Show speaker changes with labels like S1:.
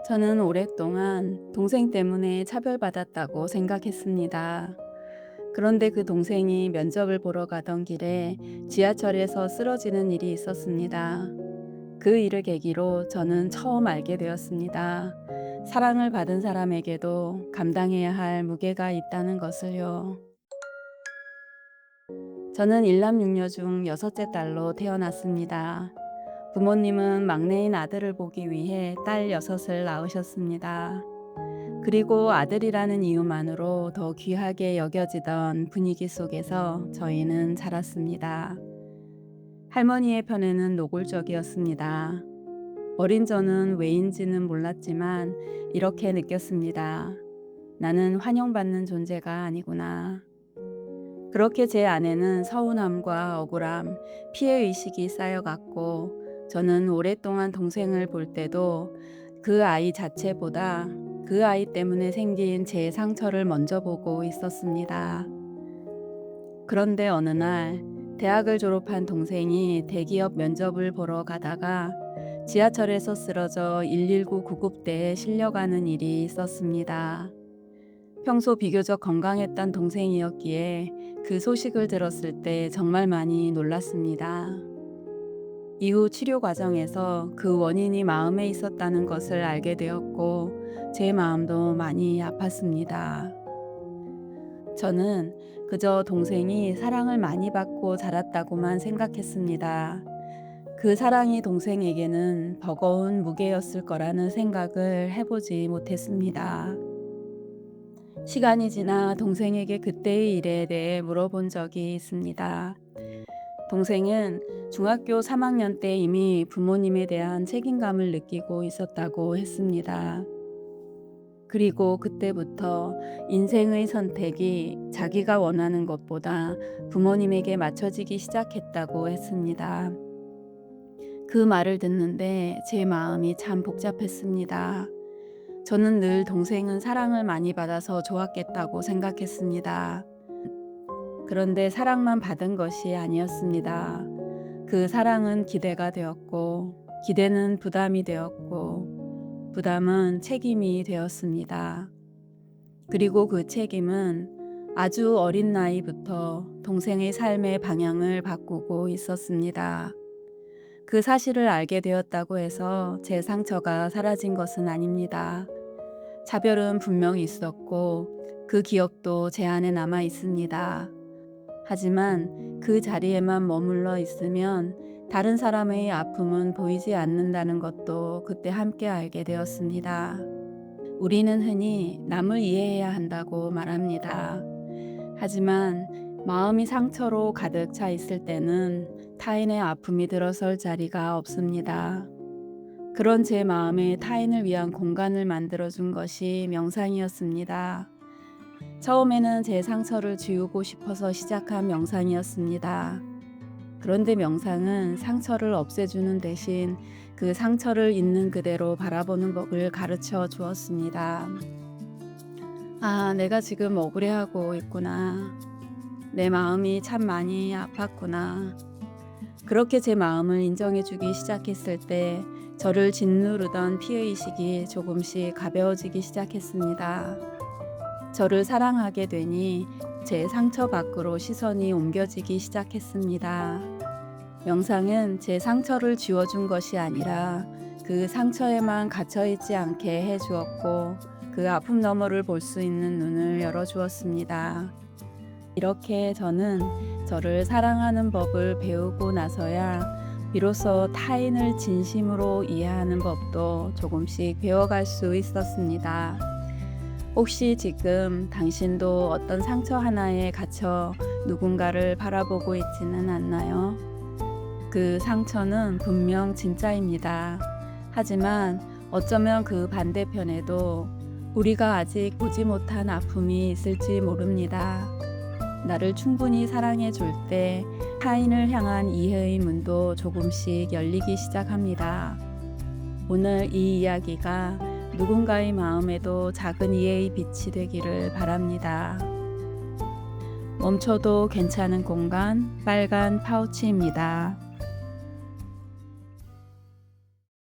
S1: 저는 오랫동안 동생 때문에 차별받았다고 생각했습니다. 그런데 그 동생이 면접을 보러 가던 길에 지하철에서 쓰러지는 일이 있었습니다. 그 일을 계기로 저는 처음 알게 되었습니다. 사랑을 받은 사람에게도 감당해야 할 무게가 있다는 것을요. 저는 일남육녀 중 여섯째 딸로 태어났습니다. 부모님은 막내인 아들을 보기 위해 딸 여섯을 낳으셨습니다. 그리고 아들이라는 이유만으로 더 귀하게 여겨지던 분위기 속에서 저희는 자랐습니다. 할머니의 편에는 노골적이었습니다. 어린 저는 왜인지는 몰랐지만 이렇게 느꼈습니다. 나는 환영받는 존재가 아니구나. 그렇게 제 안에는 서운함과 억울함, 피해의식이 쌓여갔고 저는 오랫동안 동생을 볼 때도 그 아이 자체보다 그 아이 때문에 생긴 제 상처를 먼저 보고 있었습니다. 그런데 어느 날 대학을 졸업한 동생이 대기업 면접을 보러 가다가 지하철에서 쓰러져 119 구급대에 실려가는 일이 있었습니다. 평소 비교적 건강했던 동생이었기에 그 소식을 들었을 때 정말 많이 놀랐습니다. 이후 치료 과정에서 그 원인이 마음에 있었다는 것을 알게 되었고 제 마음도 많이 아팠습니다. 저는 그저 동생이 사랑을 많이 받고 자랐다고만 생각했습니다. 그 사랑이 동생에게는 버거운 무게였을 거라는 생각을 해보지 못했습니다. 시간이 지나 동생에게 그때의 일에 대해 물어본 적이 있습니다. 동생은 중학교 3학년 때 이미 부모님에 대한 책임감을 느끼고 있었다고 했습니다. 그리고 그때부터 인생의 선택이 자기가 원하는 것보다 부모님에게 맞춰지기 시작했다고 했습니다. 그 말을 듣는데 제 마음이 참 복잡했습니다. 저는 늘 동생은 사랑을 많이 받아서 좋았겠다고 생각했습니다. 그런데 사랑만 받은 것이 아니었습니다. 그 사랑은 기대가 되었고, 기대는 부담이 되었고, 부담은 책임이 되었습니다. 그리고 그 책임은 아주 어린 나이부터 동생의 삶의 방향을 바꾸고 있었습니다. 그 사실을 알게 되었다고 해서 제 상처가 사라진 것은 아닙니다. 차별은 분명히 있었고 그 기억도 제 안에 남아 있습니다. 하지만 그 자리에만 머물러 있으면 다른 사람의 아픔은 보이지 않는다는 것도 그때 함께 알게 되었습니다. 우리는 흔히 남을 이해해야 한다고 말합니다. 하지만 마음이 상처로 가득 차 있을 때는 타인의 아픔이 들어설 자리가 없습니다. 그런 제 마음에 타인을 위한 공간을 만들어준 것이 명상이었습니다. 처음에는 제 상처를 지우고 싶어서 시작한 명상이었습니다. 그런데 명상은 상처를 없애주는 대신 그 상처를 있는 그대로 바라보는 법을 가르쳐 주었습니다. 아, 내가 지금 억울해하고 있구나. 내 마음이 참 많이 아팠구나. 그렇게 제 마음을 인정해주기 시작했을 때 저를 짓누르던 피해의식이 조금씩 가벼워지기 시작했습니다. 저를 사랑하게 되니 제 상처 밖으로 시선이 옮겨지기 시작했습니다. 명상은 제 상처를 지워준 것이 아니라 그 상처에만 갇혀있지 않게 해주었고 그 아픔 너머를 볼 수 있는 눈을 열어주었습니다. 이렇게 저는 저를 사랑하는 법을 배우고 나서야 비로소 타인을 진심으로 이해하는 법도 조금씩 배워갈 수 있었습니다. 혹시 지금 당신도 어떤 상처 하나에 갇혀 누군가를 바라보고 있지는 않나요? 그 상처는 분명 진짜입니다. 하지만 어쩌면 그 반대편에도 우리가 아직 보지 못한 아픔이 있을지 모릅니다. 나를 충분히 사랑해 줄 때 타인을 향한 이해의 문도 조금씩 열리기 시작합니다. 오늘 이 이야기가 누군가의 마음에도 작은 이해의 빛이 되기를 바랍니다. 멈춰도 괜찮은 공간, 빨간 파우치입니다.